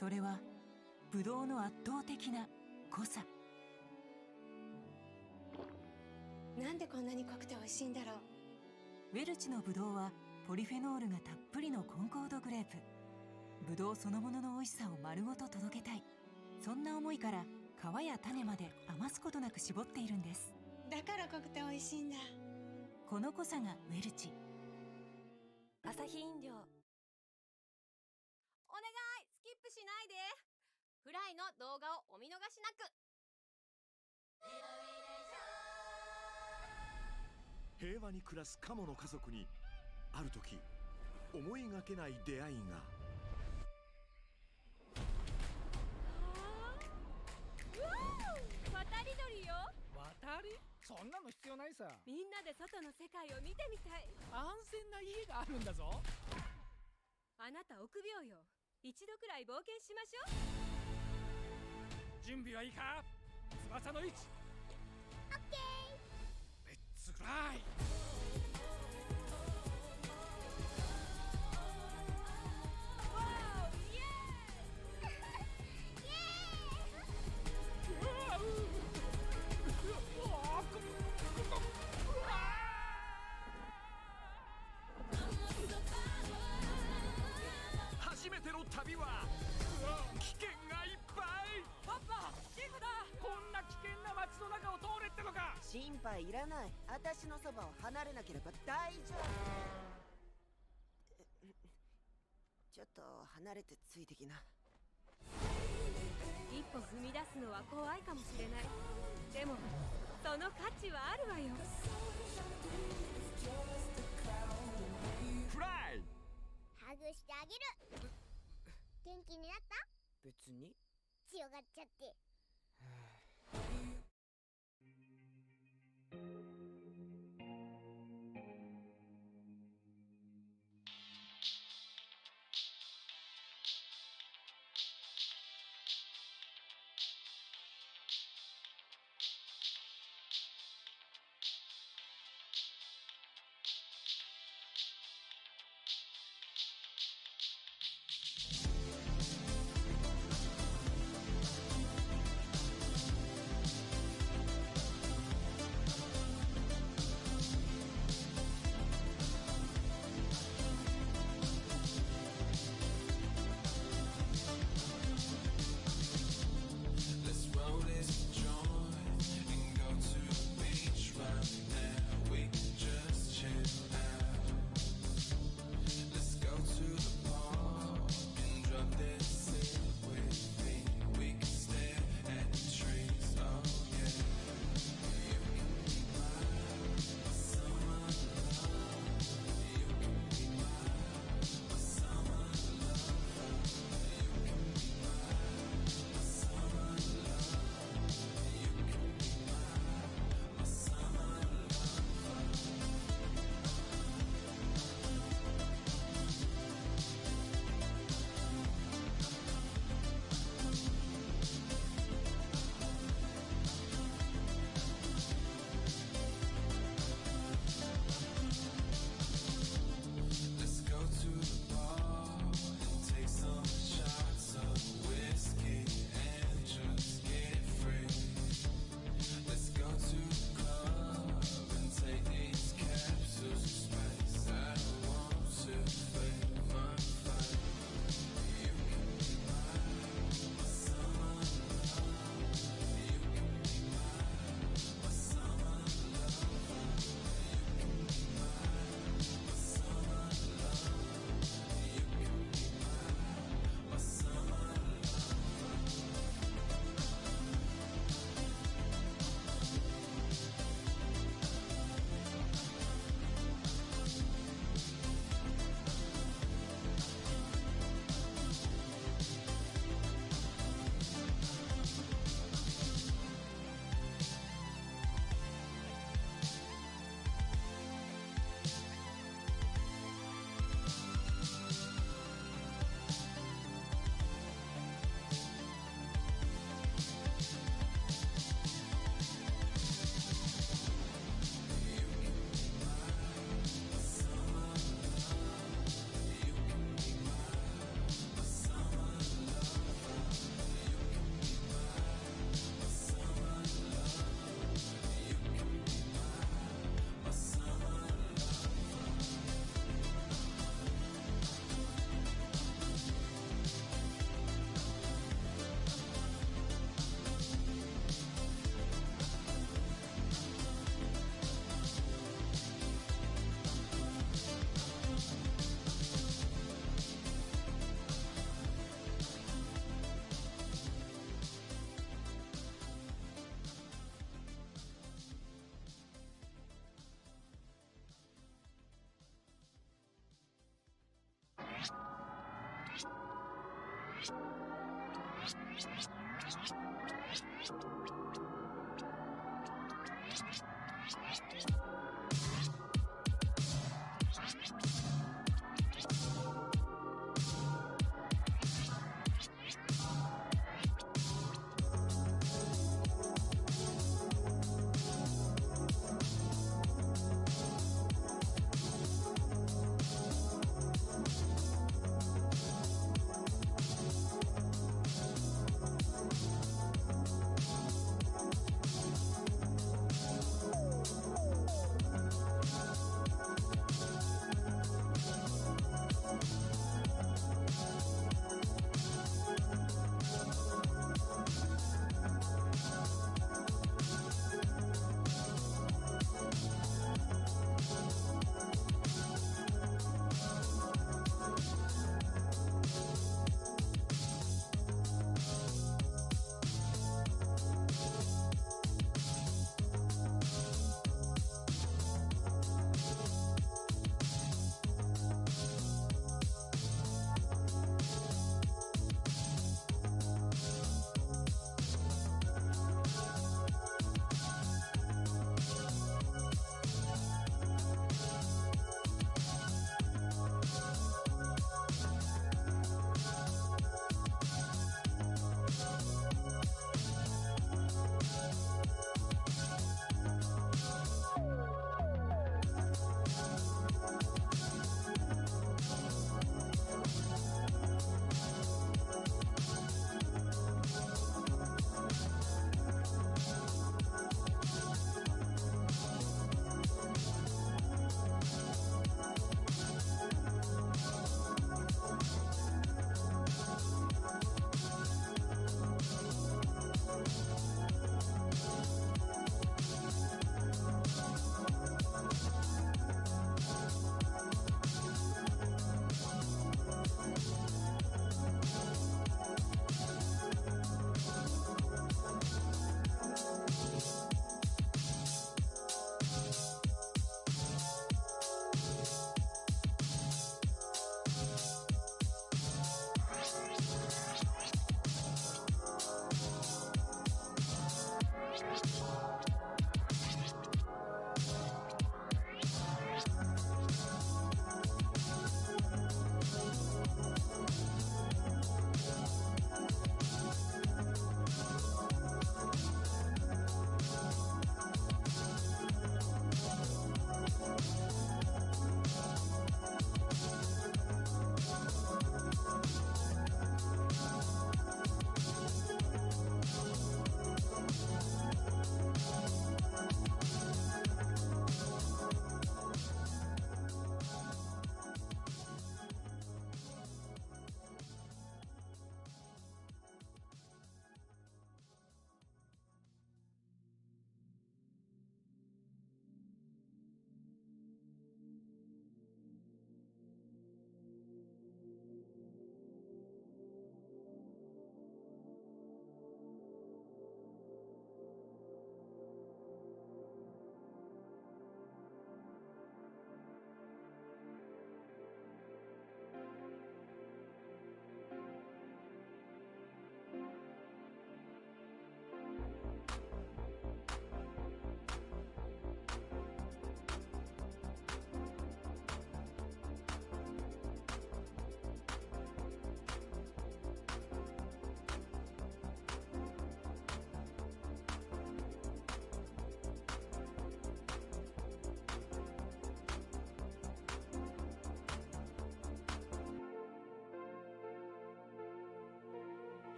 それはブドウの圧倒的な濃さ。なんでこんなに濃くて美味しいんだろう。ウェルチのブドウはポリフェノールがたっぷりのコンコードグレープ。ブドウそのものの美味しさを丸ごと届けたい、そんな思いから皮や種まで余すことなく絞っているんです。だから濃くて美味しいんだ。この濃さがウェルチ。アサヒ飲料。お願い、スキップしないで。フライの動画をお見逃しなく。平和に暮らすカモの家族にある時思いがけない出会いが。渡り鳥よ。渡たりそんなの必要ないさ。みんなで外の世界を見てみたい。安全な家があるんだぞ。あなた臆病よ。一度くらい冒険しましょう。準備はいいか？翼の位置。オッケレッツフライ。初めての旅は危険がいっぱい。パパ、シェフだ。こんな危険な街の中を通れってのか。心配いらない。私のそばを離れなければ大丈夫。ちょっと離れてついてきな。一歩踏み出すのは怖いかもしれない。でもその価値はあるわよ。フライ。ハグしてあげる。元気になった？別に。強がっちゃって。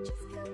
Just come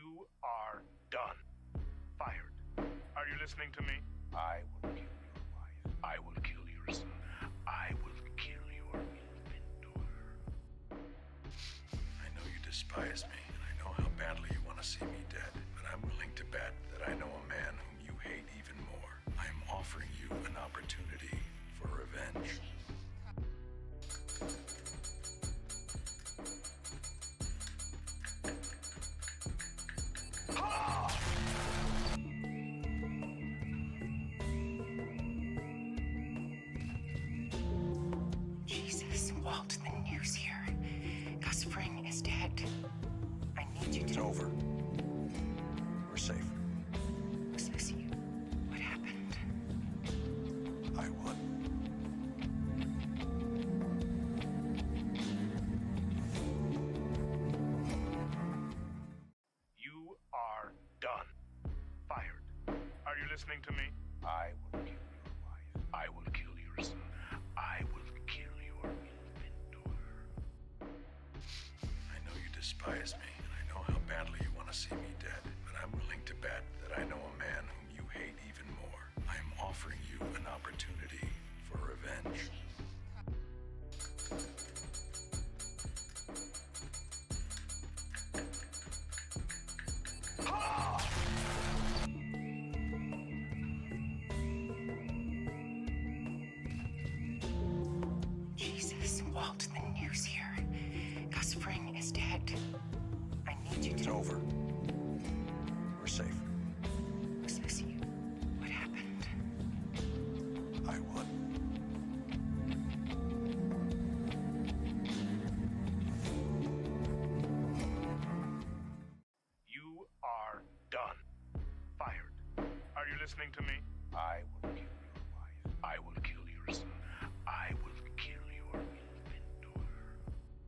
You are done. Fired. Are you listening to me? I will kill your wife. I will kill your son. I will kill your infant daughter. I know you despise me, and I know how badly you want to see me dead, but I'm willing to bet that I know a man whom you hate even more. I am offering you an opportunity for revenge. Jesus, Walt, the news here. Gus Fring is dead. I need you to... It's over. We're safe. Sissy, what happened? I won. You are done. Fired. Are you listening to me? I will kill your wife. I will kill your son. I will kill your infant daughter. I know you despise me, and I know how badly you want to see me dead, but I'm willing to bet that I know a man whom you hate even more. I am offering you an opportunity for revenge. Jesus, Walt, the news here. Gus Fring is dead. I need you It's to... over. We're safe. Sissy, what happened? I won. You are done. Fired. Are you listening to me? I will kill your wife. I will kill your son. I will kill your infant daughter.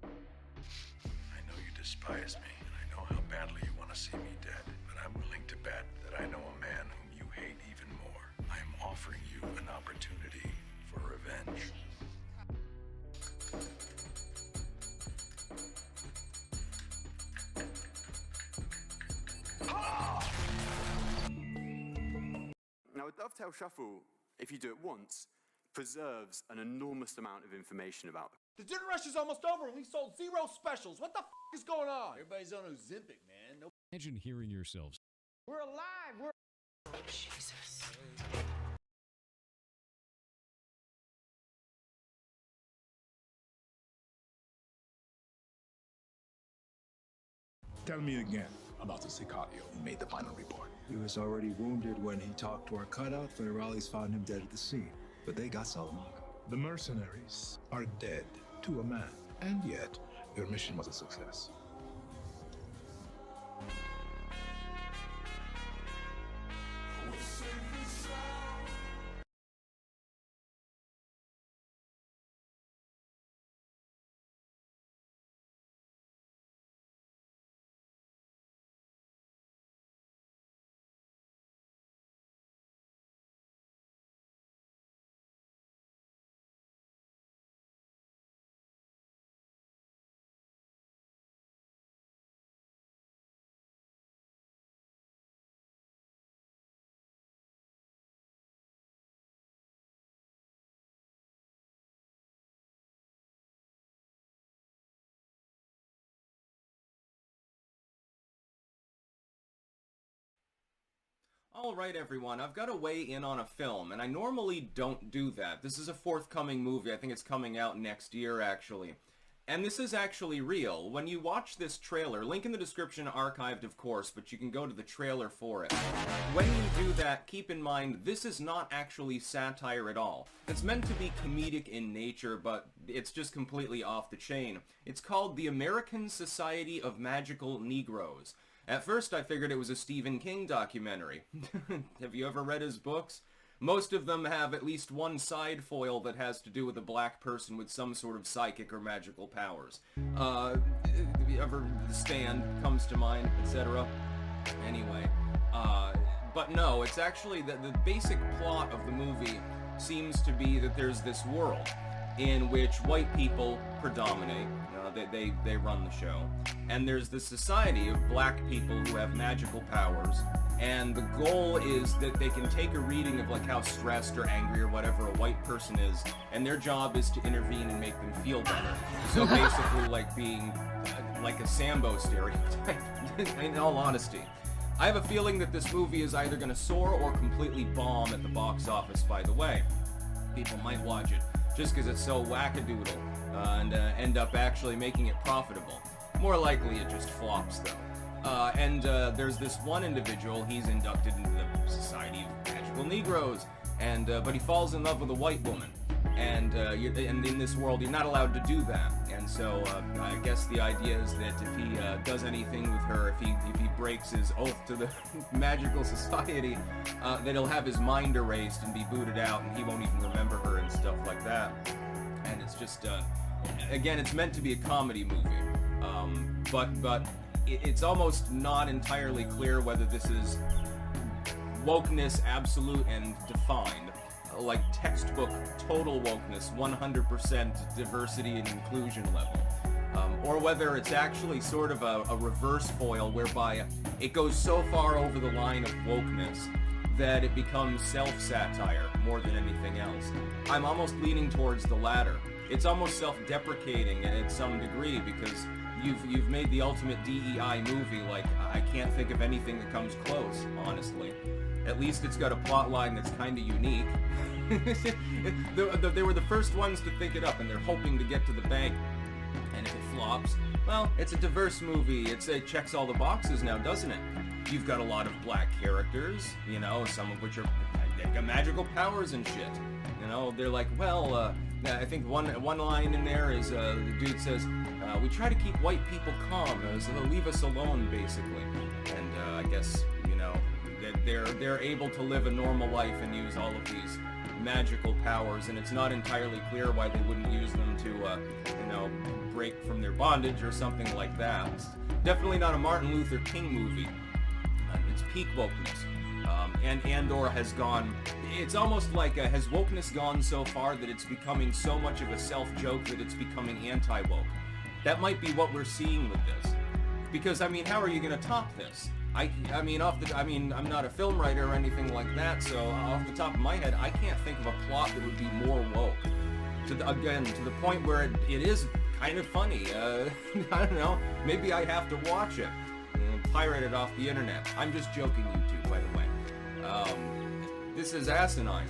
I know you despise me, and I know how badly you want to see me dead, but I'm willing to bet that I know a man whom you hate even more. I am offering you an opportunity for revenge. Now, a dovetail shuffle, if you do it once, preserves an enormous amount of information about them. The dinner rush is almost over and we sold 0 specials. What the is going on? Everybody's on Ozempic, man. No. Imagine hearing yourselves. We're alive. We're... Oh, Jesus. Tell me again about the Sicario who made the final report. He was already wounded when he talked to our cutout. Federales found him dead at the scene, but they got Salamanca. The mercenaries are dead to a man, and yet your mission was a success. Alright everyone, I've got to weigh in on a film, and I normally don't do that. This is a forthcoming movie. I think it's coming out next year, actually. And this is actually real. When you watch this trailer, link in the description, archived of course, but you can go to the trailer for it. When you do that, keep in mind, this is not actually satire at all. It's meant to be comedic in nature, but it's just completely off the chain. It's called The American Society of Magical Negroes. At first I figured it was a Stephen King documentary. Have you ever read his books? Most of them have at least one side foil that has to do with a black person with some sort of psychic or magical powers. Ever The Stand comes to mind, etc. Anyway, but no, it's actually the basic plot of the movie seems to be that there's this world in which white people predominate. they run the show. And there's this society of black people who have magical powers, and the goal is that they can take a reading of like how stressed or angry or whatever a white person is, and their job is to intervene and make them feel better. So basically like being like a Sambo stereotype, in all honesty. I have a feeling that this movie is either going to soar or completely bomb at the box office, by the way. People might watch it just because it's so wackadoodle and end up actually making it profitable. More likely it just flops, though. There's this one individual, he's inducted into the Society of Magical Negroes, but he falls in love with a white woman. And in this world, you're not allowed to do that. And so I guess the idea is that if he does anything with her, if he breaks his oath to the magical society, that he'll have his mind erased and be booted out, and he won't even remember her and stuff like that. And it's just, again, it's meant to be a comedy movie, but it's almost not entirely clear whether this is wokeness absolute and defined. Like textbook total wokeness, 100% diversity and inclusion level, or whether it's actually sort of a reverse foil whereby it goes so far over the line of wokeness that it becomes self-satire more than anything else. I'm almost leaning towards the latter. It's almost self-deprecating at some degree because you've made the ultimate DEI movie. Like, I can't think of anything that comes close, honestly. At least it's got a plot line that's kind of unique. They were the first ones to think it up, and they're hoping to get to the bank. And if it flops, well, it's a diverse movie. It checks all the boxes now, doesn't it? You've got a lot of black characters, you know, some of which they've got magical powers and shit. You know, they're like, well, I think one line in there is the dude says, we try to keep white people calm, so they'll leave us alone, basically. And I guess, you know, that they're able to live a normal life and use all of these magical powers, and it's not entirely clear why they wouldn't use them to, you know, break from their bondage or something like that. It's definitely not a Martin Luther King movie. It's peak wokeness. And/or has gone, it's almost like, has wokeness gone so far that it's becoming so much of a self-joke that it's becoming anti-woke? That might be what we're seeing with this. Because, I mean, how are you going to top this? I mean, I'm not a film writer or anything like that, so off the top of my head, I can't think of a plot that would be more woke. To the point where it is kind of funny. I don't know. Maybe I have to watch it. Pirate it off the internet. I'm just joking, YouTube, by the way. This is asinine.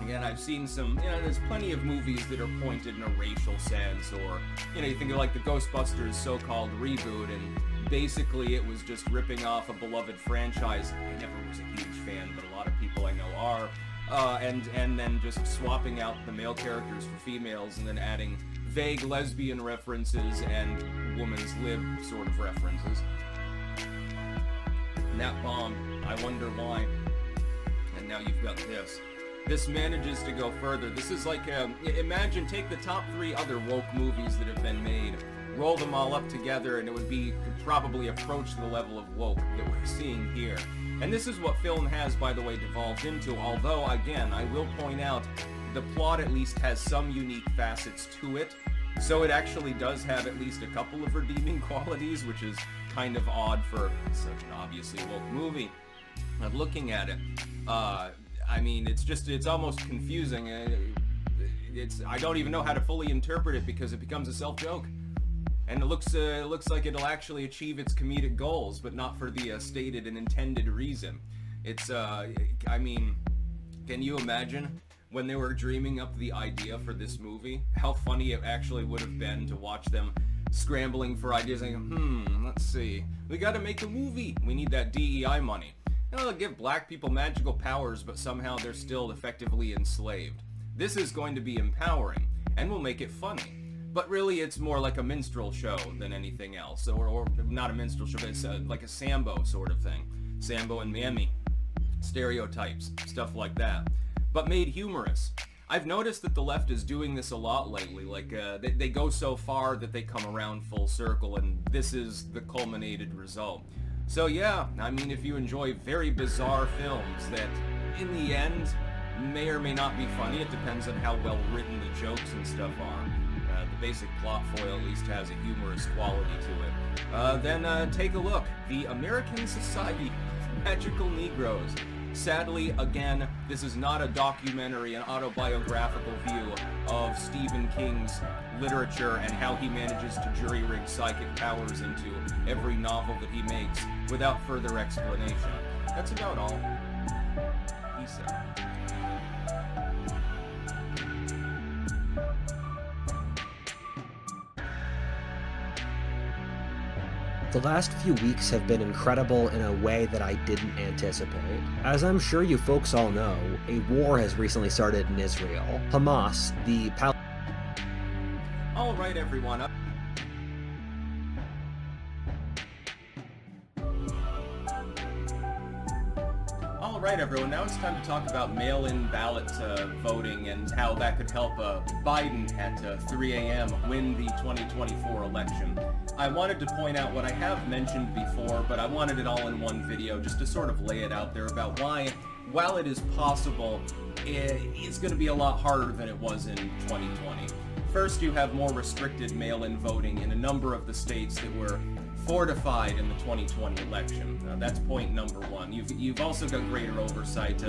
Again, I've seen some, you know, there's plenty of movies that are pointed in a racial sense, or, you know, you think of like the Ghostbusters so-called reboot, and basically it was just ripping off a beloved franchise. I never was a huge fan, but a lot of people I know are. And then just swapping out the male characters for females, and then adding vague lesbian references and woman's lib sort of references. And that bombed. I wonder why. And now you've got this. This manages to go further. This is like, imagine, take the top 3 other woke movies that have been made, roll them all up together, and it would probably approach the level of woke that we're seeing here. And this is what film has, by the way, devolved into, although, again, I will point out, the plot at least has some unique facets to it, so it actually does have at least a couple of redeeming qualities, which is kind of odd for such an obviously woke movie. But looking at it, I mean, it's almost confusing. I don't even know how to fully interpret it because it becomes a self-joke. And it looks like it'll actually achieve its comedic goals, but not for the stated and intended reason. It's, I mean, can you imagine when they were dreaming up the idea for this movie, how funny it actually would have been to watch them scrambling for ideas, like, let's see, we gotta make a movie, we need that DEI money. They'll give black people magical powers, but somehow they're still effectively enslaved. This is going to be empowering, and will make it funny. But really, it's more like a minstrel show than anything else. Or not a minstrel show, but it's like a Sambo sort of thing. Sambo and Mammy. Stereotypes, stuff like that. But made humorous. I've noticed that the left is doing this a lot lately. Like, they go so far that they come around full circle, and this is the culminated result. So yeah, I mean, if you enjoy very bizarre films that, in the end, may or may not be funny, it depends on how well written the jokes and stuff are. the basic plot foil at least has a humorous quality to it. Then take a look. The American Society of Magical Negroes. Sadly, again, this is not a documentary, an autobiographical view of Stephen King's literature and how he manages to jury-rig psychic powers into every novel that he makes without further explanation. That's about all. Peace out. The last few weeks have been incredible in a way that I didn't anticipate. As I'm sure you folks all know, a war has recently started in Israel. Hamas, the All right, everyone. All right, everyone. Now it's time to talk about mail-in ballot voting and how that could help Biden at 3 a.m. win the 2024 election. I wanted to point out what I have mentioned before, but I wanted it all in one video just to sort of lay it out there about why, while it is possible, it's going to be a lot harder than it was in 2020. First, you have more restricted mail-in voting in a number of the states that were fortified in the 2020 election. That's point number one. You've also got greater oversight.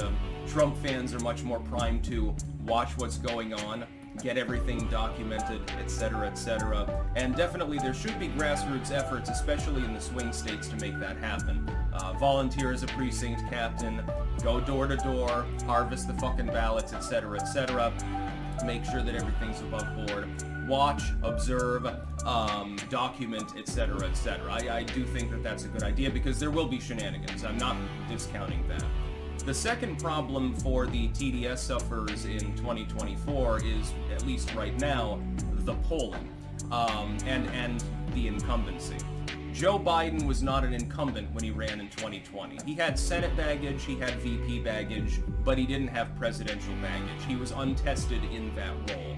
Trump fans are much more primed to watch what's going on, get everything documented, etc., etc. And definitely there should be grassroots efforts, especially in the swing states, to make that happen. Volunteer as a precinct captain, go door to door, harvest the fucking ballots, etc., etc. Make sure that everything's above board. Watch, observe, document, etc., etc. I do think that that's a good idea because there will be shenanigans. I'm not discounting that. The second problem for the TDS sufferers in 2024 is, at least right now, the polling and the incumbency. Joe Biden was not an incumbent when he ran in 2020. He had Senate baggage, he had VP baggage, but he didn't have presidential baggage. He was untested in that role.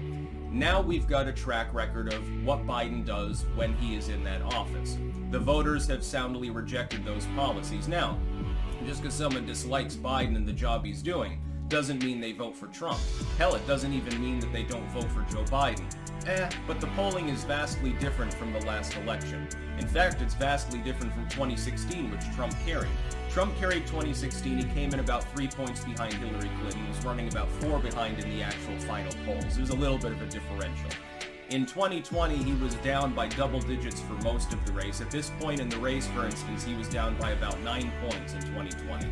Now we've got a track record of what Biden does when he is in that office. The voters have soundly rejected those policies. Now, just because someone dislikes Biden and the job he's doing doesn't mean they vote for Trump. Hell, it doesn't even mean that they don't vote for Joe Biden. But the polling is vastly different from the last election. In fact, it's vastly different from 2016, which Trump carried. Trump carried 2016, he came in about 3 points behind Hillary Clinton, was running about 4 behind in the actual final polls. There's a little bit of a differential. In 2020, he was down by double digits for most of the race. At this point in the race, for instance, he was down by about 9 points in 2020.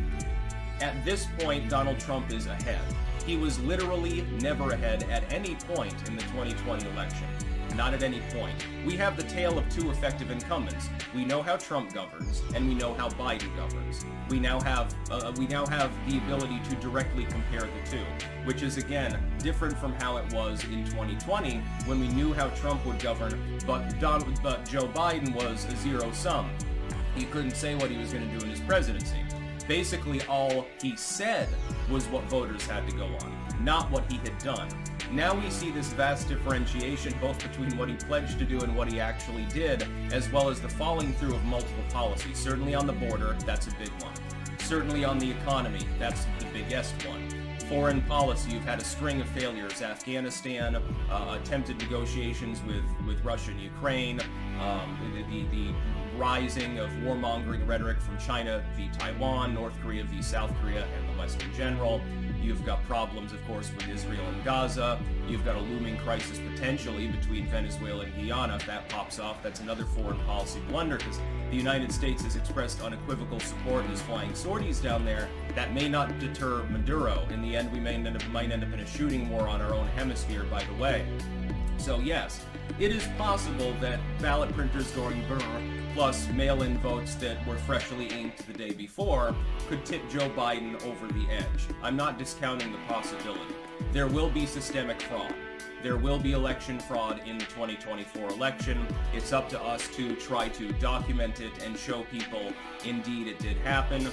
At this point, Donald Trump is ahead. He was literally never ahead at any point in the 2020 election. Not at any point. We have the tale of two effective incumbents. We know how Trump governs, and we know how Biden governs. We now have the ability to directly compare the two, which is again different from how it was in 2020 when we knew how Trump would govern, but Joe Biden was a zero sum. He couldn't say what he was going to do in his presidency. Basically, all he said was what voters had to go on, not what he had done. Now we see this vast differentiation both between what he pledged to do and what he actually did, as well as the following through of multiple policies. Certainly on the border, that's a big one. Certainly on the economy, that's the biggest one. Foreign policy, you've had a string of failures. Afghanistan, attempted negotiations with Russia and Ukraine, the rising of warmongering rhetoric from China v. Taiwan, North Korea v. South Korea, and the West in general. You've got problems, of course, with Israel and Gaza. You've got a looming crisis potentially between Venezuela and Guyana. If that pops off, that's another foreign policy blunder because the United States has expressed unequivocal support and is flying sorties down there. That may not deter Maduro. In the end, we might end up in a shooting war on our own hemisphere, by the way. So yes, it is possible that ballot printers going brr, plus mail-in votes that were freshly inked the day before, could tip Joe Biden over the edge. I'm not discounting the possibility. There will be systemic fraud. There will be election fraud in the 2024 election. It's up to us to try to document it and show people, indeed, it did happen.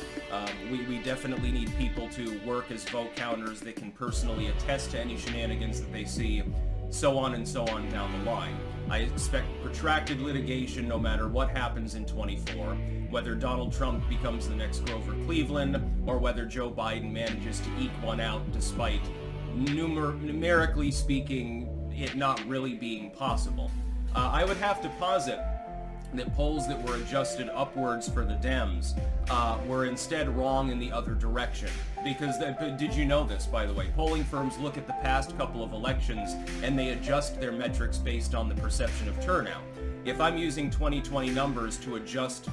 We definitely need people to work as vote counters that can personally attest to any shenanigans that they see, so on and so on down the line. I expect protracted litigation no matter what happens in 24, whether Donald Trump becomes the next Grover Cleveland, or whether Joe Biden manages to eke one out despite, numerically speaking, it not really being possible. I would have to posit that polls that were adjusted upwards for the Dems were instead wrong in the other direction. Because, did you know this, by the way? Polling firms look at the past couple of elections and they adjust their metrics based on the perception of turnout. If I'm using 2020 numbers to adjust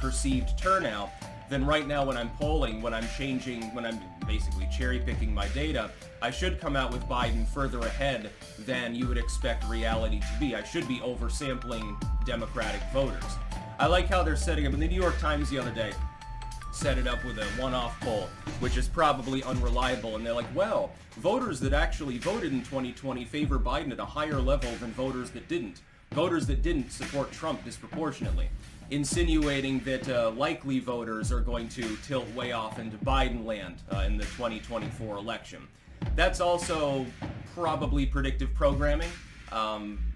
perceived turnout, then right now when I'm polling, when I'm basically cherry-picking my data, I should come out with Biden further ahead than you would expect reality to be. I should be oversampling Democratic voters. I like how they're setting up, in the New York Times the other day, set it up with a one-off poll, which is probably unreliable, and they're like, well, voters that actually voted in 2020 favor Biden at a higher level than voters that didn't. Voters that didn't support Trump disproportionately, insinuating that likely voters are going to tilt way off into Biden land in the 2024 election. That's also probably predictive programming.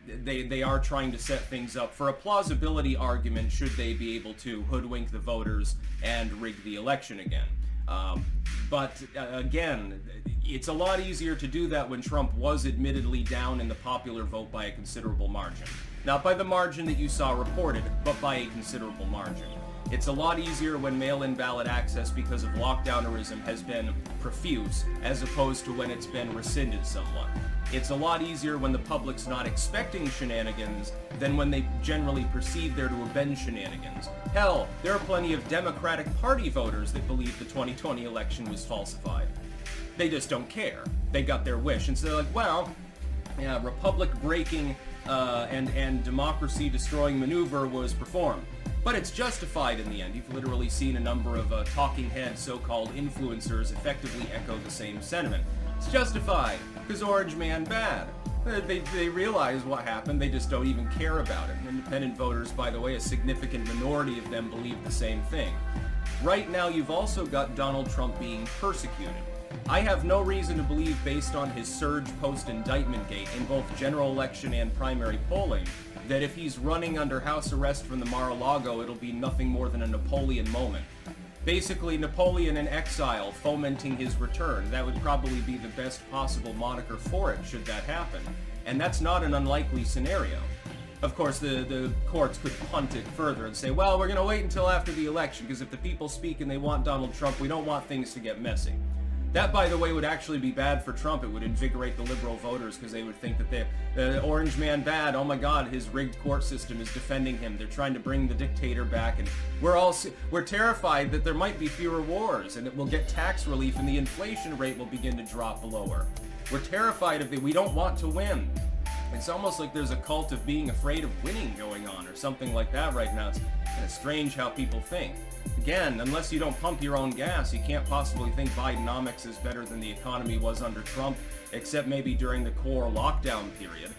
They are trying to set things up for a plausibility argument should they be able to hoodwink the voters and rig the election again. But again, it's a lot easier to do that when Trump was admittedly down in the popular vote by a considerable margin. Not by the margin that you saw reported, but by a considerable margin. It's a lot easier when mail-in ballot access because of lockdownerism has been profuse, as opposed to when it's been rescinded somewhat. It's a lot easier when the public's not expecting shenanigans than when they generally perceive there to have been shenanigans. Hell, there are plenty of Democratic Party voters that believe the 2020 election was falsified. They just don't care. They got their wish, and so they're like, well, yeah, republic-breaking and democracy-destroying maneuver was performed. But it's justified in the end. You've literally seen a number of talking head so-called influencers effectively echo the same sentiment. It's justified, because Orange Man bad. They realize what happened, they just don't even care about it. Independent voters, by the way, a significant minority of them believe the same thing. Right now, you've also got Donald Trump being persecuted. I have no reason to believe, based on his surge post-indictment gate in both general election and primary polling, that if he's running under house arrest from the Mar-a-Lago, it'll be nothing more than a Napoleon moment. Basically, Napoleon in exile, fomenting his return. That would probably be the best possible moniker for it, should that happen. And that's not an unlikely scenario. Of course, the courts could punt it further and say, well, we're going to wait until after the election, because if the people speak and they want Donald Trump, we don't want things to get messy. That, by the way, would actually be bad for Trump. It would invigorate the liberal voters because they would think that the Orange Man bad. Oh my God, his rigged court system is defending him. They're trying to bring the dictator back, and we're terrified that there might be fewer wars, and that we'll get tax relief, and the inflation rate will begin to drop lower. We're terrified of we don't want to win. It's almost like there's a cult of being afraid of winning going on, or something like that right now. It's kind of strange how people think. Again, unless you don't pump your own gas, you can't possibly think Bidenomics is better than the economy was under Trump, except maybe during the core lockdown period.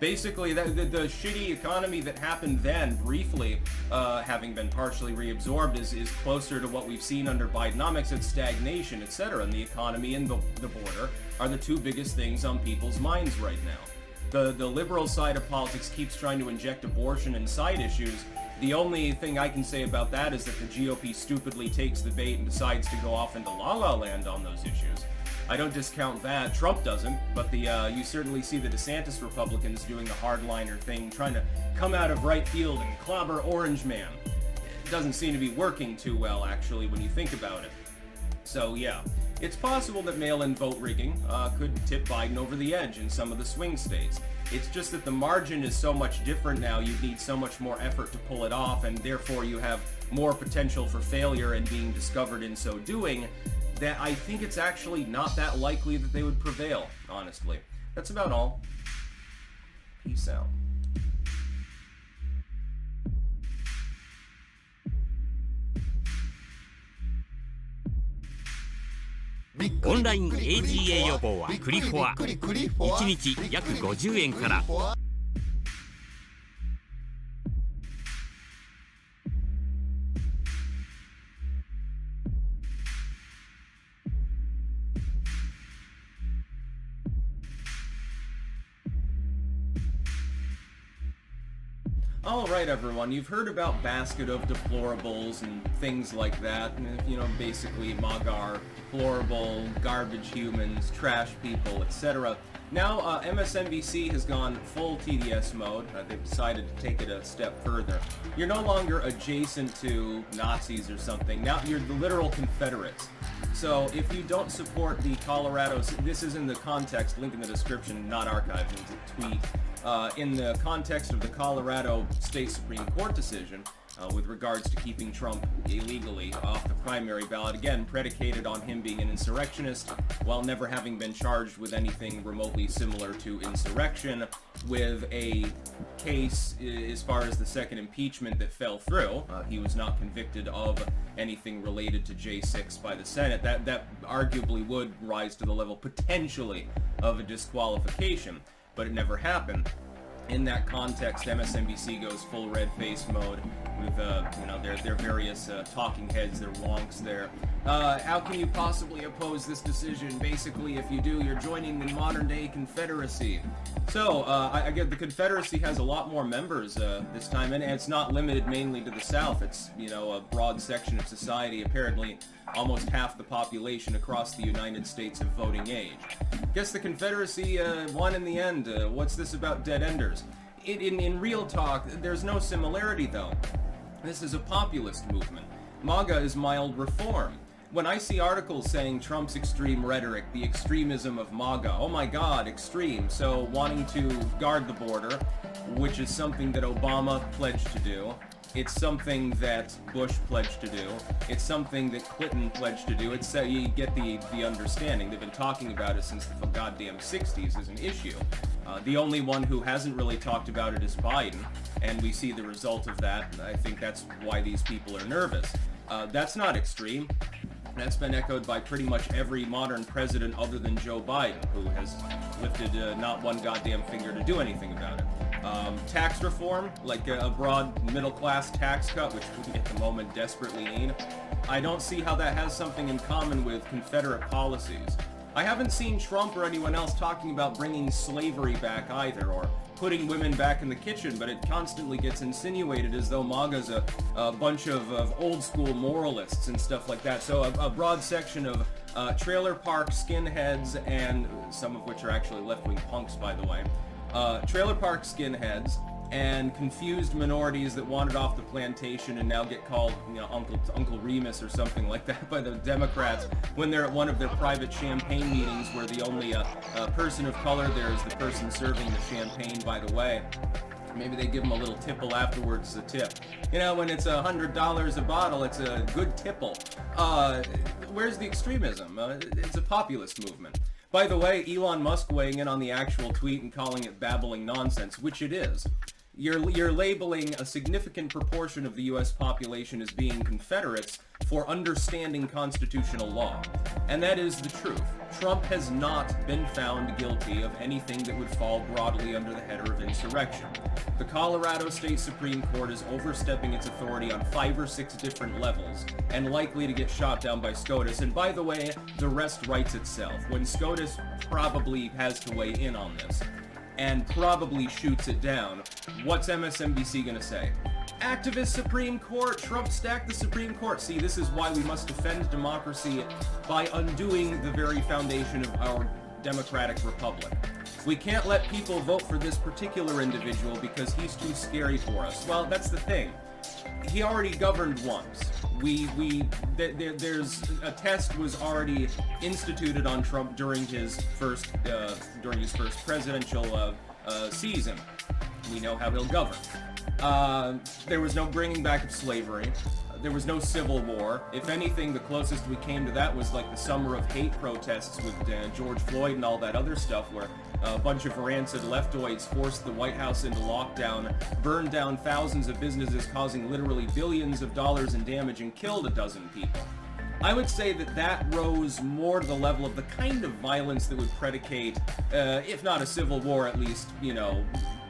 Basically, the shitty economy that happened then, briefly, having been partially reabsorbed, is closer to what we've seen under Bidenomics. It's stagnation, etc. And the economy and the border are the two biggest things on people's minds right now. The liberal side of politics keeps trying to inject abortion and side issues. The only thing I can say about that is that the GOP stupidly takes the bait and decides to go off into la-la land on those issues. I don't discount that. Trump doesn't, but you certainly see the DeSantis Republicans doing the hardliner thing, trying to come out of right field and clobber Orange Man. It doesn't seem to be working too well, actually, when you think about it. So, yeah. It's possible that mail-in vote rigging could tip Biden over the edge in some of the swing states. It's just that the margin is so much different now, you'd need so much more effort to pull it off, and therefore you have more potential for failure and being discovered in so doing, that I think it's actually not that likely that they would prevail, honestly. That's about all. Peace out.オンライン AGA 予防はクリフォア1日約50円から Alright everyone, you've heard about basket of deplorables and things like that, and, you know, basically MAGA are deplorable, garbage humans, trash people, etc. Now, MSNBC has gone full TDS mode. They've decided to take it a step further. You're no longer adjacent to Nazis or something. Now you're the literal Confederates. So if you don't support the Colorado... This is in the context, link in the description, not archived, it's a tweet. In the context of the Colorado State Supreme Court decision, with regards to keeping Trump illegally off the primary ballot, again, predicated on him being an insurrectionist, while never having been charged with anything remotely similar to insurrection, with a case as far as the second impeachment that fell through. He was not convicted of anything related to J6 by the Senate. That arguably would rise to the level, potentially, of a disqualification, but it never happened. In that context, MSNBC goes full red face mode with, you know, their various talking heads, their wonks there. How can you possibly oppose this decision? Basically, if you do, you're joining the modern-day Confederacy. So, I get the Confederacy has a lot more members this time, and it's not limited mainly to the South. It's, you know, a broad section of society, apparently almost half the population across the United States of voting age. Guess the Confederacy won in the end. What's this about dead enders? In real talk, there's no similarity, though. This is a populist movement. MAGA is mild reform. When I see articles saying Trump's extreme rhetoric, the extremism of MAGA, oh my god, extreme, so wanting to guard the border, which is something that Obama pledged to do, it's something that Bush pledged to do, it's something that Clinton pledged to do, it's you get the understanding. They've been talking about it since the goddamn 60s as an issue. The only one who hasn't really talked about it is Biden, and we see the result of that. I think that's why these people are nervous. That's not extreme. That's been echoed by pretty much every modern president other than Joe Biden, who has lifted not one goddamn finger to do anything about it. Tax reform, like a broad middle-class tax cut, which we at the moment desperately need, I don't see how that has something in common with Confederate policies. I haven't seen Trump or anyone else talking about bringing slavery back either, or putting women back in the kitchen, but it constantly gets insinuated as though MAGA's a bunch of old-school moralists and stuff like that. So a broad section of trailer park skinheads, and some of which are actually left-wing punks, by the way, trailer park skinheads, and confused minorities that wandered off the plantation and now get called, you know, Uncle Remus or something like that by the Democrats when they're at one of their private champagne meetings where the only person of color there is the person serving the champagne, by the way. Maybe they give them a little tipple afterwards as a tip. You know, when it's $100 a bottle, it's a good tipple. Where's the extremism? It's a populist movement. By the way, Elon Musk weighing in on the actual tweet and calling it babbling nonsense, which it is. You're labeling a significant proportion of the U.S. population as being Confederates for understanding constitutional law. And that is the truth. Trump has not been found guilty of anything that would fall broadly under the header of insurrection. The Colorado State Supreme Court is overstepping its authority on 5 or 6 different levels, and likely to get shot down by SCOTUS. And by the way, the rest writes itself, when SCOTUS probably has to weigh in on this, and probably shoots it down. What's MSNBC gonna say? Activist Supreme Court, Trump stacked the Supreme Court. See, this is why we must defend democracy by undoing the very foundation of our democratic republic. We can't let people vote for this particular individual because he's too scary for us. Well, that's the thing. He already governed once. There's a test was already instituted on Trump during his first presidential season. We know how he'll govern. There was no bringing back of slavery. There was no civil war. If anything, the closest we came to that was like the Summer of Hate protests with George Floyd and all that other stuff, where a bunch of rancid leftoids forced the White House into lockdown, burned down thousands of businesses, causing literally billions of dollars in damage, and killed a dozen people. I would say that rose more to the level of the kind of violence that would predicate, if not a civil war, at least, you know,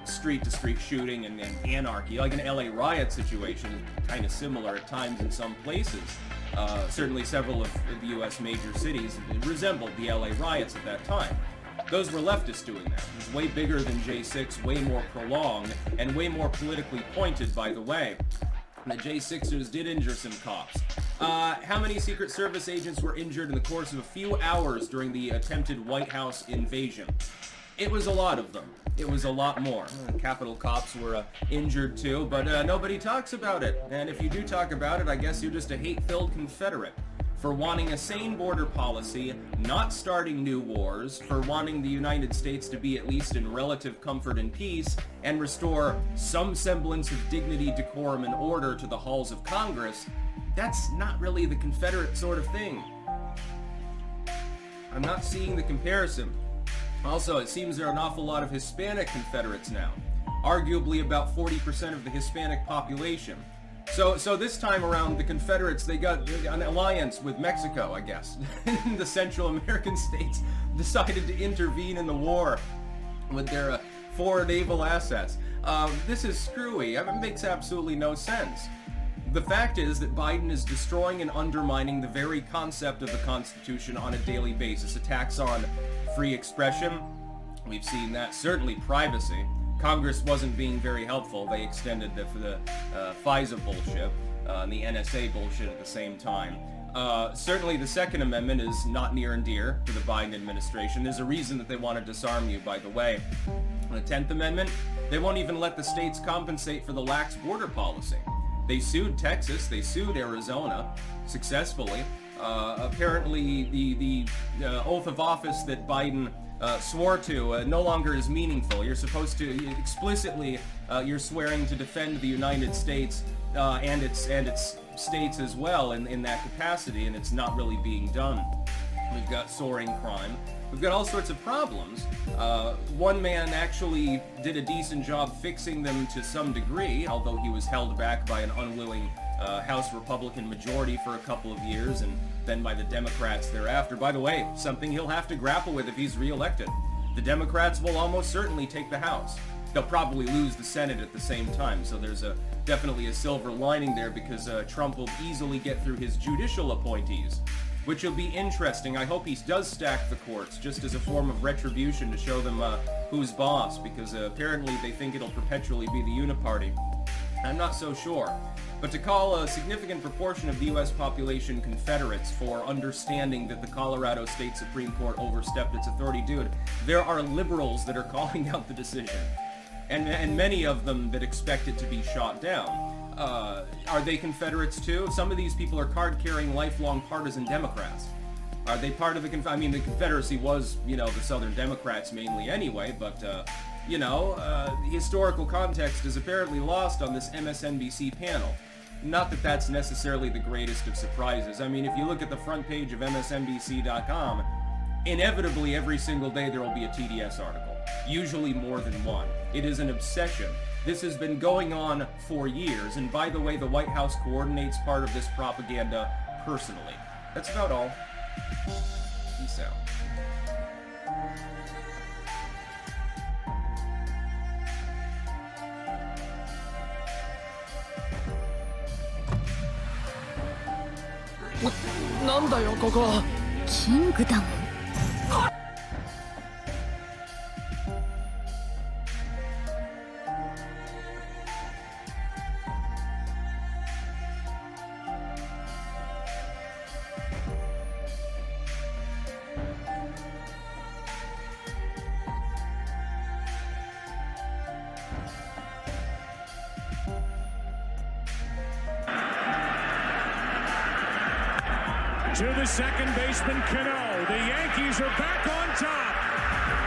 street-to-street shooting and anarchy. Like an LA riot situation, kind of similar at times in some places. Certainly several of the U.S. major cities resembled the LA riots at that time. Those were leftists doing that. It was way bigger than J6, way more prolonged, and way more politically pointed, by the way. The J6ers did injure some cops. How many Secret Service agents were injured in the course of a few hours during the attempted White House invasion? It was a lot of them. It was a lot more. Capitol cops were injured too, but nobody talks about it. And if you do talk about it, I guess you're just a hate-filled Confederate. For wanting a sane border policy, not starting new wars, for wanting the United States to be at least in relative comfort and peace, and restore some semblance of dignity, decorum, and order to the halls of Congress, that's not really the Confederate sort of thing. I'm not seeing the comparison. Also, it seems there are an awful lot of Hispanic Confederates now. Arguably about 40% of the Hispanic population. So this time around, the Confederates, they got an alliance with Mexico, I guess. The Central American states decided to intervene in the war with their foreign naval assets. This is screwy. It makes absolutely no sense. The fact is that Biden is destroying and undermining the very concept of the Constitution on a daily basis. Attacks on free expression, we've seen that. Certainly privacy. Congress wasn't being very helpful. They extended the FISA bullshit and the NSA bullshit at the same time. Certainly the Second Amendment is not near and dear to the Biden administration. There's a reason that they want to disarm you, by the way. The 10th Amendment, they won't even let the states compensate for the lax border policy. They sued Texas, they sued Arizona successfully. Apparently the oath of office that Biden swore to no longer is meaningful. You're supposed to explicitly, you're swearing to defend the United States and its states as well in that capacity, and it's not really being done. We've got soaring crime. We've got all sorts of problems. One man actually did a decent job fixing them to some degree, although he was held back by an unwilling House Republican majority for a couple of years, and then by the Democrats thereafter. By the way, something he'll have to grapple with if he's reelected. The Democrats will almost certainly take the House. They'll probably lose the Senate at the same time, so there's definitely a silver lining there, because Trump will easily get through his judicial appointees, which will be interesting. I hope he does stack the courts, just as a form of retribution to show them who's boss, because apparently they think it'll perpetually be the uniparty. I'm not so sure. But to call a significant proportion of the U.S. population Confederates for understanding that the Colorado State Supreme Court overstepped its authority, dude, there are liberals that are calling out the decision. And many of them that expect it to be shot down. Are they Confederates too? Some of these people are card-carrying, lifelong partisan Democrats. Are they part of the the Confederacy was, the Southern Democrats mainly anyway, but, the historical context is apparently lost on this MSNBC panel. Not that that's necessarily the greatest of surprises. I mean, if you look at the front page of MSNBC.com, inevitably every single day there will be a TDS article. Usually more than one. It is an obsession. This has been going on for years, and by the way, the White House coordinates part of this propaganda personally. That's about all. Peace out. WhatだよここキングダムTo the second baseman, Cano. The Yankees are back on top.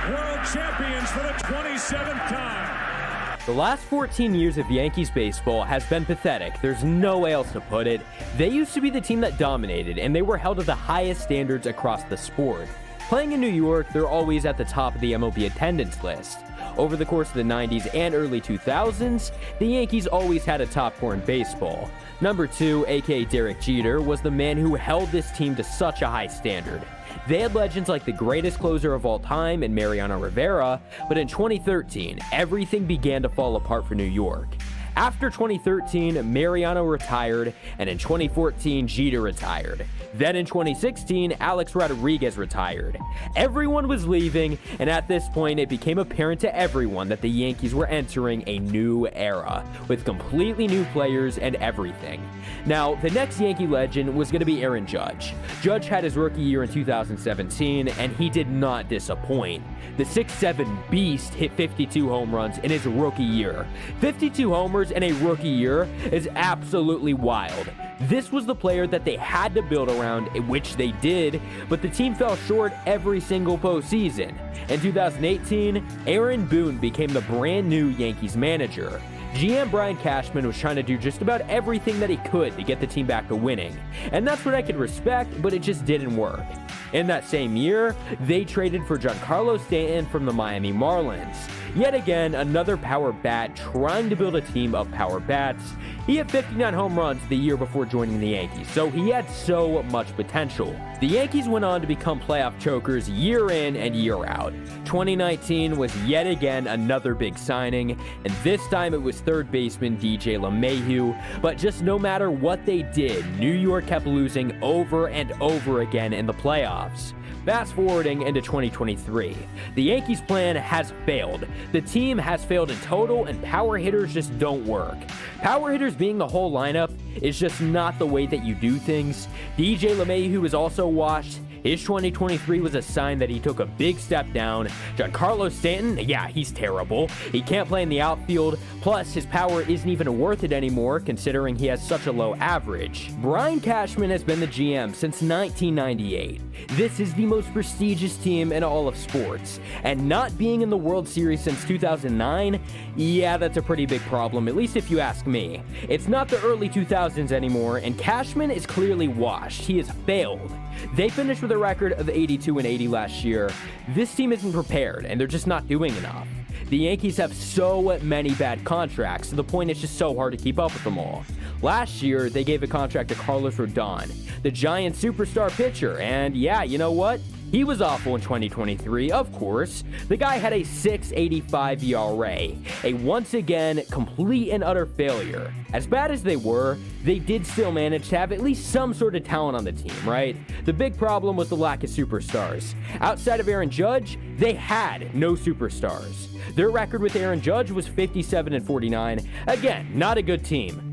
World champions for the 27th time. The last 14 years of Yankees baseball has been pathetic. There's no way else to put it. They used to be the team that dominated, and they were held to the highest standards across the sport. Playing in New York, they're always at the top of the MLB attendance list. Over the course of the 90s and early 2000s, the Yankees always had a top four in baseball. Number 2, aka Derek Jeter, was the man who held this team to such a high standard. They had legends like the greatest closer of all time in Mariano Rivera, but in 2013, everything began to fall apart for New York. After 2013, Mariano retired, and in 2014, Jeter retired. Then in 2016, Alex Rodriguez retired. Everyone was leaving, and at this point, it became apparent to everyone that the Yankees were entering a new era, with completely new players and everything. Now, the next Yankee legend was going to be Aaron Judge. Judge had his rookie year in 2017, and he did not disappoint. The 6'7" beast hit 52 home runs in his rookie year. 52 homers in a rookie year is absolutely wild. This was the player that they had to build around, which they did, but the team fell short every single postseason. In 2018, Aaron Boone became the brand new Yankees manager. GM Brian Cashman was trying to do just about everything that he could to get the team back to winning, and that's what I could respect, but it just didn't work. In that same year, they traded for Giancarlo Stanton from the Miami Marlins. Yet again, another power bat trying to build a team of power bats. He hit 59 home runs the year before joining the Yankees, so he had so much potential. The Yankees went on to become playoff chokers year in and year out. 2019 was yet again another big signing, and this time it was third baseman DJ LeMahieu, but just no matter what they did, New York kept losing over and over again in the playoffs. Fast forwarding into 2023, the Yankees' plan has failed. The team has failed in total, and power hitters just don't work. Power hitters being the whole lineup is just not the way that you do things. DJ LeMahieu is also washed. His 2023 was a sign that he took a big step down. Giancarlo Stanton, yeah, he's terrible. He can't play in the outfield, plus his power isn't even worth it anymore considering he has such a low average. Brian Cashman has been the GM since 1998. This is the most prestigious team in all of sports, and not being in the World Series since 2009, yeah, that's a pretty big problem, at least if you ask me. It's not the early 2000s anymore, and Cashman is clearly washed. He has failed. They finished with a record of 82 and 80 last year. This team isn't prepared, and they're just not doing enough. The Yankees have so many bad contracts, to the point it's just so hard to keep up with them all. Last year, they gave a contract to Carlos Rodon, the Giants' superstar pitcher, and yeah, you know what? He was awful in 2023, of course. The guy had a 6.85 ERA, a once again complete and utter failure. As bad as they were, they did still manage to have at least some sort of talent on the team, right? The big problem was the lack of superstars. Outside of Aaron Judge, they had no superstars. Their record with Aaron Judge was 57 and 49. Again, not a good team.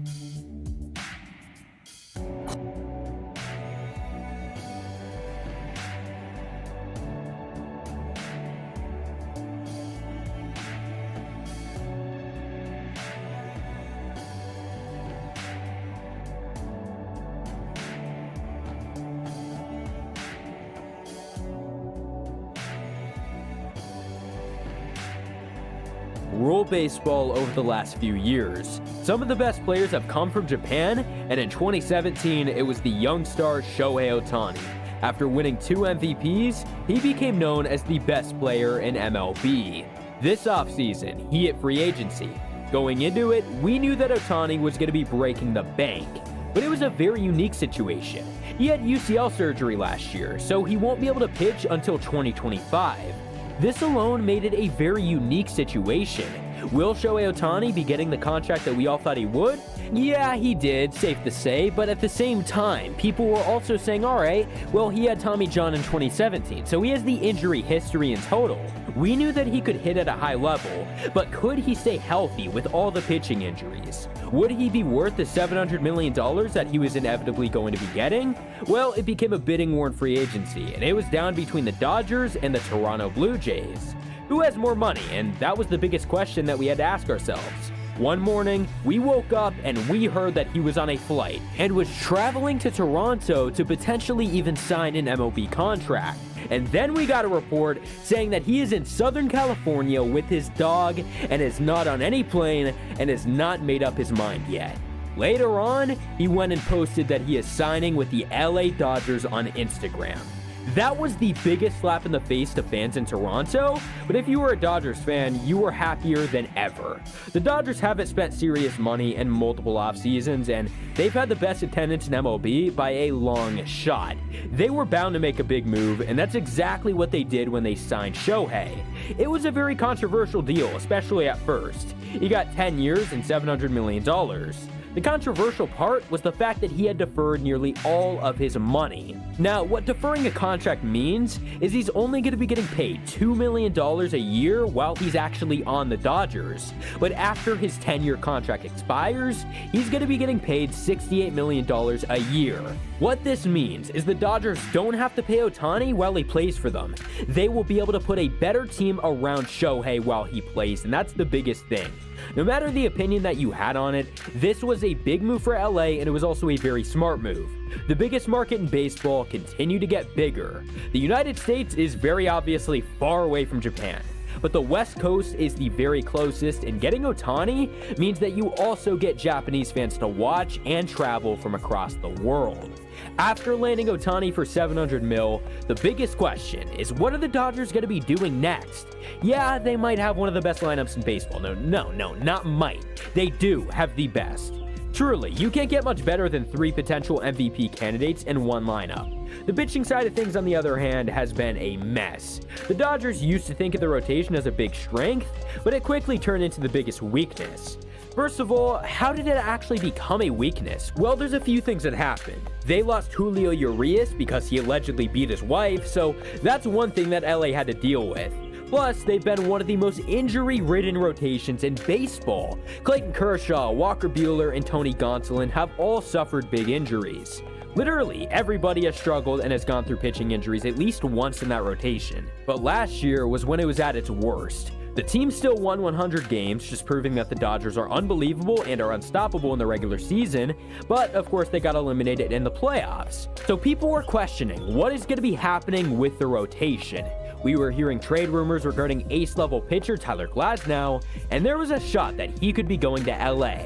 Rule baseball over the last few years. Some of the best players have come from Japan, and in 2017, it was the young star Shohei Ohtani. After winning 2 MVPs, he became known as the best player in MLB. This offseason, he hit free agency. Going into it, we knew that Ohtani was going to be breaking the bank, but it was a very unique situation. He had UCL surgery last year, so he won't be able to pitch until 2025. This alone made it a very unique situation. Will Shohei Ohtani be getting the contract that we all thought he would? Yeah, he did, safe to say, but at the same time, people were also saying, alright, well, he had Tommy John in 2017, so he has the injury history in total. We knew that he could hit at a high level, but could he stay healthy with all the pitching injuries? Would he be worth the $700 million that he was inevitably going to be getting? Well, it became a bidding war in free agency, and it was down between the Dodgers and the Toronto Blue Jays. Who has more money? And that was the biggest question that we had to ask ourselves. One morning, we woke up and we heard that he was on a flight and was traveling to Toronto to potentially even sign an MLB contract. And then we got a report saying that he is in Southern California with his dog and is not on any plane and has not made up his mind yet. Later on, he went and posted that he is signing with the LA Dodgers on Instagram. That was the biggest slap in the face to fans in Toronto, but if you were a Dodgers fan, you were happier than ever. The Dodgers haven't spent serious money in multiple off seasons, and they've had the best attendance in MLB by a long shot. They were bound to make a big move, and that's exactly what they did when they signed Shohei. It was a very controversial deal, especially at first. He got 10 years and $700 million. The controversial part was the fact that he had deferred nearly all of his money. Now, what deferring a contract means is he's only going to be getting paid $2 million a year while he's actually on the Dodgers. But after his 10-year contract expires, he's going to be getting paid $68 million a year. What this means is the Dodgers don't have to pay Ohtani while he plays for them. They will be able to put a better team around Shohei while he plays, and that's the biggest thing. No matter the opinion that you had on it, this was a big move for LA, and it was also a very smart move. The biggest market in baseball continued to get bigger. The United States is very obviously far away from Japan, but the West Coast is the very closest, and getting Ohtani means that you also get Japanese fans to watch and travel from across the world. After landing Ohtani for $700 million, the biggest question is, what are the Dodgers going to be doing next? Yeah, they might have one of the best lineups in baseball. No, not might. They do have the best. Truly, you can't get much better than 3 potential MVP candidates in one lineup. The pitching side of things, on the other hand, has been a mess. The Dodgers used to think of the rotation as a big strength, but it quickly turned into the biggest weakness. First of all, how did it actually become a weakness? Well, there's a few things that happened. They lost Julio Urias because he allegedly beat his wife, so that's one thing that LA had to deal with. Plus, they've been one of the most injury-ridden rotations in baseball. Clayton Kershaw, Walker Buehler, and Tony Gonsolin have all suffered big injuries. Literally, everybody has struggled and has gone through pitching injuries at least once in that rotation. But last year was when it was at its worst. The team still won 100 games, just proving that the Dodgers are unbelievable and are unstoppable in the regular season, but of course they got eliminated in the playoffs. So people were questioning what is going to be happening with the rotation. We were hearing trade rumors regarding ace-level pitcher Tyler Glasnow, and there was a shot that he could be going to LA.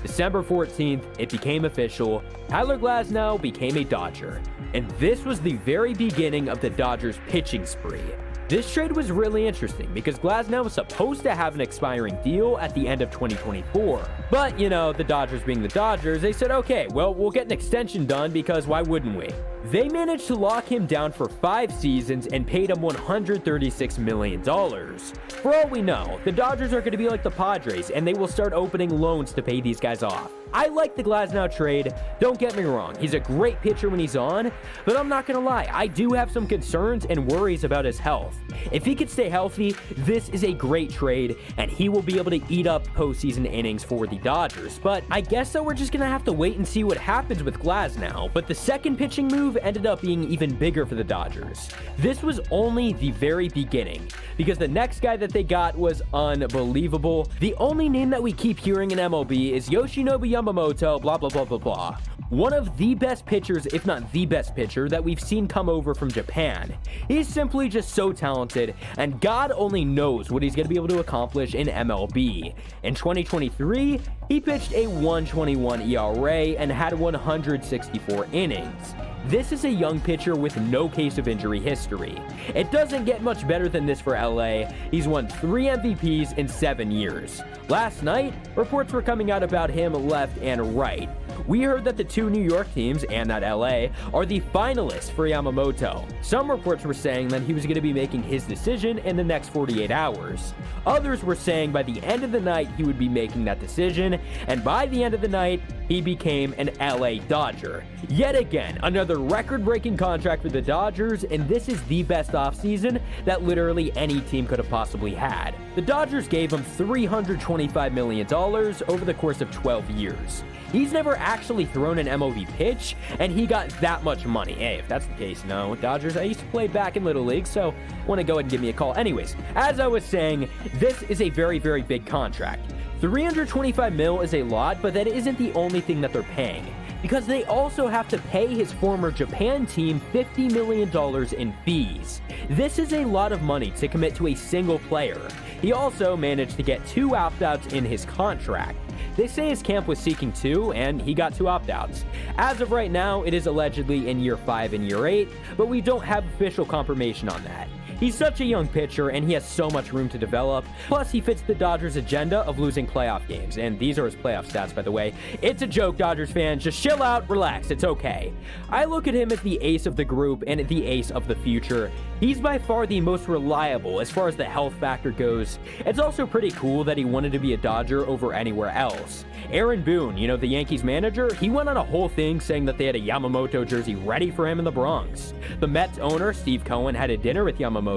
December 14th, it became official. Tyler Glasnow became a Dodger, and this was the very beginning of the Dodgers' pitching spree. This trade was really interesting because Glasnow was supposed to have an expiring deal at the end of 2024. But, the Dodgers being the Dodgers, they said, okay, well, we'll get an extension done because why wouldn't we? They managed to lock him down for 5 seasons and paid him $136 million. For all we know, the Dodgers are going to be like the Padres and they will start opening loans to pay these guys off. I like the Glasnow trade, don't get me wrong, he's a great pitcher when he's on, but I'm not gonna lie, I do have some concerns and worries about his health. If he could stay healthy, this is a great trade, and he will be able to eat up postseason innings for the Dodgers. But I guess that we're just gonna have to wait and see what happens with Glasnow. But the second pitching move ended up being even bigger for the Dodgers. This was only the very beginning, because the next guy that they got was unbelievable. The only name that we keep hearing in MLB is Yoshinobu Yamamoto, blah blah blah blah blah. One of the best pitchers, if not the best pitcher, that we've seen come over from Japan. He's simply just so talented, and God only knows what he's going to be able to accomplish in MLB. In 2023, he pitched a 1.21 ERA and had 164 innings. This is a young pitcher with no case of injury history. It doesn't get much better than this for LA. He's won 3 MVPs in 7 years. Last night, reports were coming out about him left and right. We heard that the 2 New York teams, and not LA, are the finalists for Yamamoto. Some reports were saying that he was going to be making his decision in the next 48 hours. Others were saying by the end of the night he would be making that decision, and by the end of the night, he became an LA Dodger. Yet again, another record-breaking contract for the Dodgers, and this is the best offseason that literally any team could have possibly had. The Dodgers gave him $325 million over the course of 12 years. He's never actually thrown an MLB pitch, and he got that much money. Hey, if that's the case, no, Dodgers, I used to play back in Little League, so want to go ahead and give me a call. Anyways, as I was saying, this is a very, very big contract. $325 million is a lot, but that isn't the only thing that they're paying, because they also have to pay his former Japan team $50 million in fees. This is a lot of money to commit to a single player. He also managed to get 2 opt-outs in his contract. They say his camp was seeking 2, and he got 2 opt-outs. As of right now, it is allegedly in year 5 and year 8, but we don't have official confirmation on that. He's such a young pitcher, and he has so much room to develop. Plus, he fits the Dodgers' agenda of losing playoff games, and these are his playoff stats, by the way. It's a joke, Dodgers fans. Just chill out, relax, it's okay. I look at him as the ace of the group and the ace of the future. He's by far the most reliable as far as the health factor goes. It's also pretty cool that he wanted to be a Dodger over anywhere else. Aaron Boone, you know, the Yankees manager, he went on a whole thing saying that they had a Yamamoto jersey ready for him in the Bronx. The Mets owner, Steve Cohen, had a dinner with Yamamoto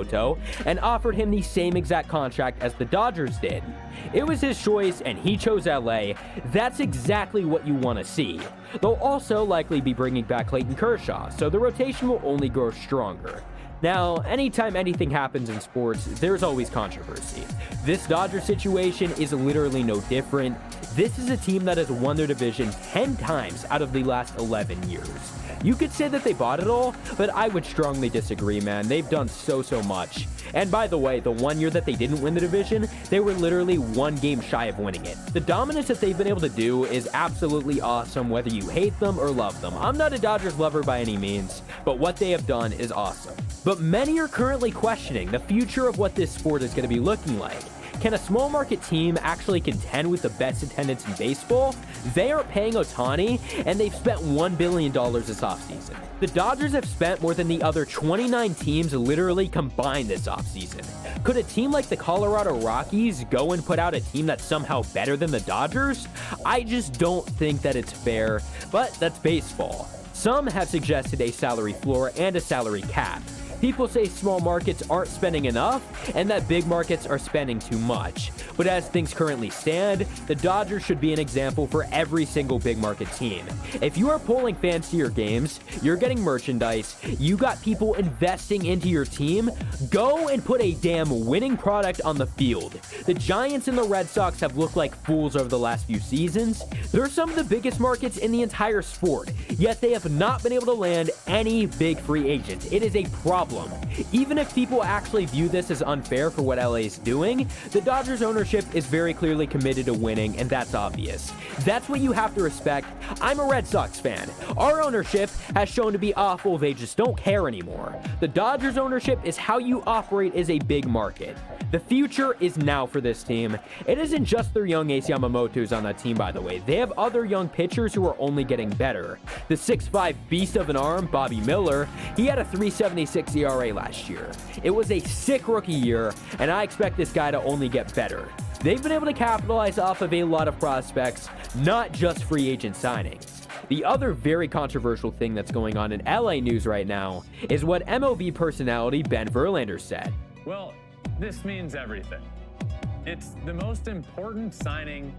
and offered him the same exact contract as the Dodgers did. It was his choice, and he chose LA. That's exactly what you want to see. They'll also likely be bringing back Clayton Kershaw, so the rotation will only grow stronger. Now, anytime anything happens in sports, there's always controversy. This Dodgers situation is literally no different. This is a team that has won their division 10 times out of the last 11 years. You could say that they bought it all, but I would strongly disagree, man. They've done so much. And by the way, the one year that they didn't win the division, they were literally 1 game shy of winning it. The dominance that they've been able to do is absolutely awesome, whether you hate them or love them. I'm not a Dodgers lover by any means, but what they have done is awesome. But many are currently questioning the future of what this sport is going to be looking like. Can a small market team actually contend with the best attendance in baseball? They are paying Ohtani, and they've spent $1 billion this offseason. The Dodgers have spent more than the other 29 teams literally combined this offseason. Could a team like the Colorado Rockies go and put out a team that's somehow better than the Dodgers? I just don't think that it's fair, but that's baseball. Some have suggested a salary floor and a salary cap. People say small markets aren't spending enough and that big markets are spending too much. But as things currently stand, the Dodgers should be an example for every single big market team. If you are pulling fans to your games, you're getting merchandise, you got people investing into your team, go and put a damn winning product on the field. The Giants and the Red Sox have looked like fools over the last few seasons. They're some of the biggest markets in the entire sport, yet they have not been able to land any big free agents. It is a problem. Even if people actually view this as unfair for what LA is doing, the Dodgers ownership is very clearly committed to winning, and that's obvious. That's what you have to respect. I'm a Red Sox fan. Our ownership has shown to be awful. They just don't care anymore. The Dodgers ownership is how you operate as a big market. The future is now for this team. It isn't just their young ace Yamamoto's on that team, by the way. They have other young pitchers who are only getting better. The 6'5" beast of an arm, Bobby Miller, he had a 3.76 ERA last year. It was a sick rookie year, and I expect this guy to only get better. They've been able to capitalize off of a lot of prospects, not just free agent signings. The other very controversial thing that's going on in LA news right now is what MLB personality Ben Verlander said. Well, this means everything. It's the most important signing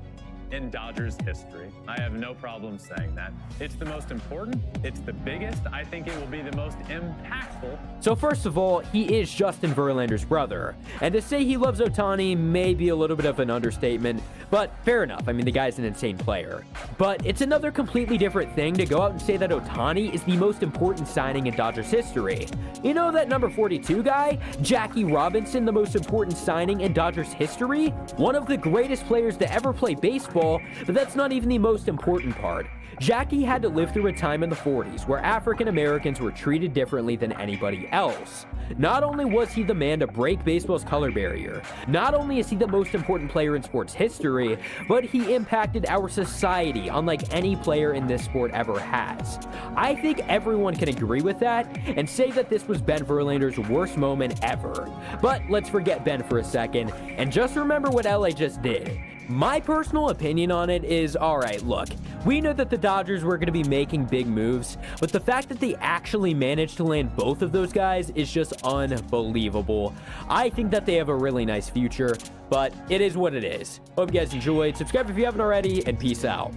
in Dodgers history. I have no problem saying that. It's the most important, it's the biggest, I think it will be the most impactful. So first of all, he is Justin Verlander's brother, and to say he loves Ohtani may be a little bit of an understatement, but fair enough. I mean, the guy's an insane player. But it's another completely different thing to go out and say that Ohtani is the most important signing in Dodgers history. You know that number 42 guy, Jackie Robinson, the most important signing in Dodgers history? One of the greatest players to ever play baseball, but that's not even the most important part. Jackie had to live through a time in the 40s where African Americans were treated differently than anybody else. Not only was he the man to break baseball's color barrier, not only is he the most important player in sports history, but he impacted our society unlike any player in this sport ever has. I think everyone can agree with that and say that this was Ben Verlander's worst moment ever. But let's forget Ben for a second and just remember what LA just did. My personal opinion on it is, alright, look, we know that the Dodgers were going to be making big moves, but the fact that they actually managed to land both of those guys is just unbelievable. I think that they have a really nice future, but it is what it is. Hope you guys enjoyed. Subscribe if you haven't already, and peace out.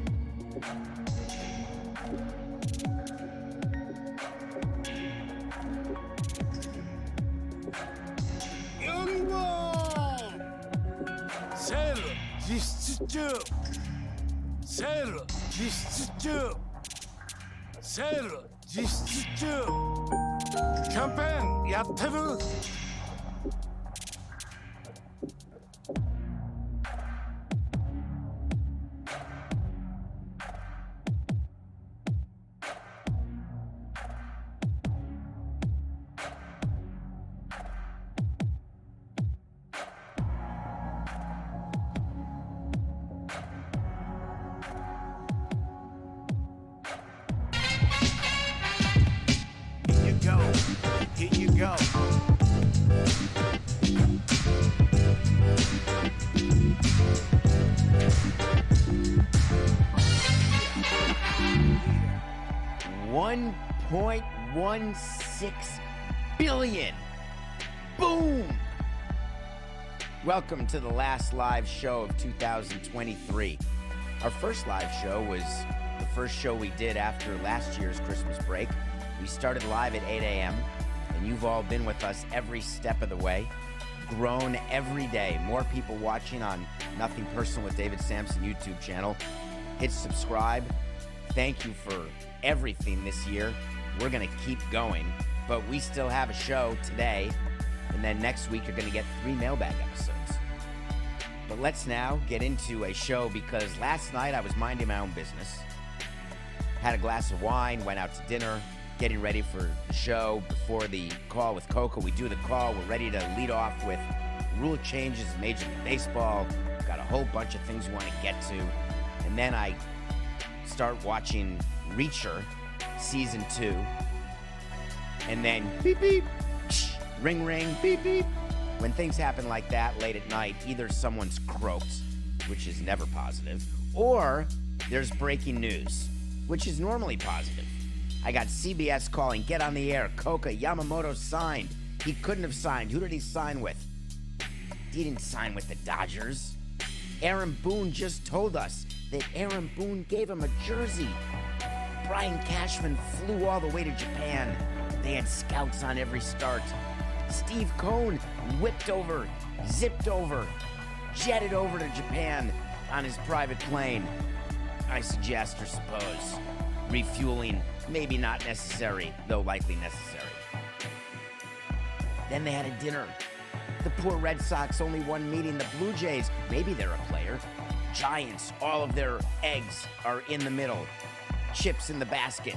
セール実施中キャンペーンやってる $1.16 billion. Boom! Welcome to the last live show of 2023. Our first live show was the first show we did after last year's Christmas break. We started live at 8 a.m., and you've all been with us every step of the way. Grown every day. More people watching on Nothing Personal with David Sampson YouTube channel. Hit subscribe. Thank you for everything this year. We're going to keep going, but we still have a show today, and then next week you're going to get 3 mailbag episodes. But let's now get into a show, because last night I was minding my own business. Had a glass of wine, went out to dinner, getting ready for the show before the call with Coco. We do the call. We're ready to lead off with rule changes in Major League Baseball. Got a whole bunch of things we want to get to. And then I start watching Reacher Season 2. And then beep, beep, ring, ring, beep, beep. When things happen like that late at night, either someone's croaked, which is never positive, or there's breaking news, which is normally positive. I got CBS calling, get on the air. Coca Yamamoto signed. He couldn't have signed. Who did he sign with? He didn't sign with the Dodgers. Aaron Boone just told us that Aaron Boone gave him a jersey. Brian Cashman flew all the way to Japan. They had scouts on every start. Steve Cohn whipped over, zipped over, jetted over to Japan on his private plane. I suggest or suppose refueling, maybe not necessary, though likely necessary. Then they had a dinner. The poor Red Sox only one meeting. The Blue Jays, maybe they're a player. Giants, all of their eggs are in the middle. Chips in the basket.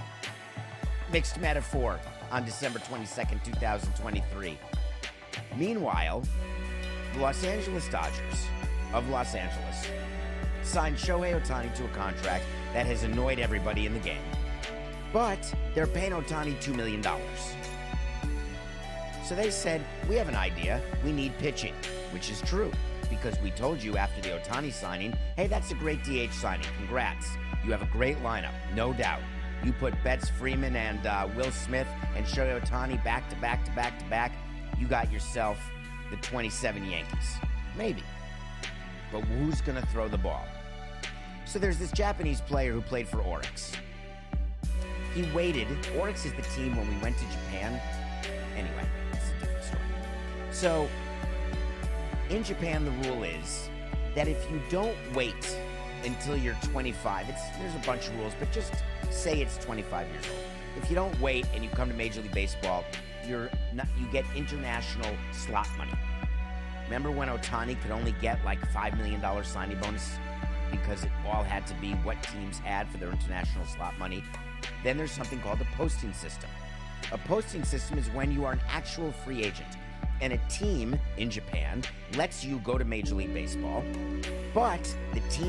Mixed metaphor on December 22nd, 2023. Meanwhile, the Los Angeles Dodgers of Los Angeles signed Shohei Ohtani to a contract that has annoyed everybody in the game. But they're paying Ohtani $2 million. So they said, we have an idea. We need pitching, which is true, because we told you after the Ohtani signing, hey, that's a great DH signing. Congrats. You have a great lineup, no doubt. You put Betts, Freeman, and Will Smith and Shohei Ohtani back to back to back to back. You got yourself the 27 Yankees. Maybe. But who's going to throw the ball? So there's this Japanese player who played for Oryx. He waited. Oryx is the team when we went to Japan. Anyway, it's a different story. So in Japan, the rule is that if you don't wait until you're 25, there's a bunch of rules, but just say it's 25 years old. If you don't wait and you come to Major League Baseball, you get international slot money. Remember when Ohtani could only get like $5 million signing bonus because it all had to be what teams had for their international slot money? Then there's something called a posting system. A posting system is when you are an actual free agent, and a team in Japan lets you go to Major League Baseball, but the team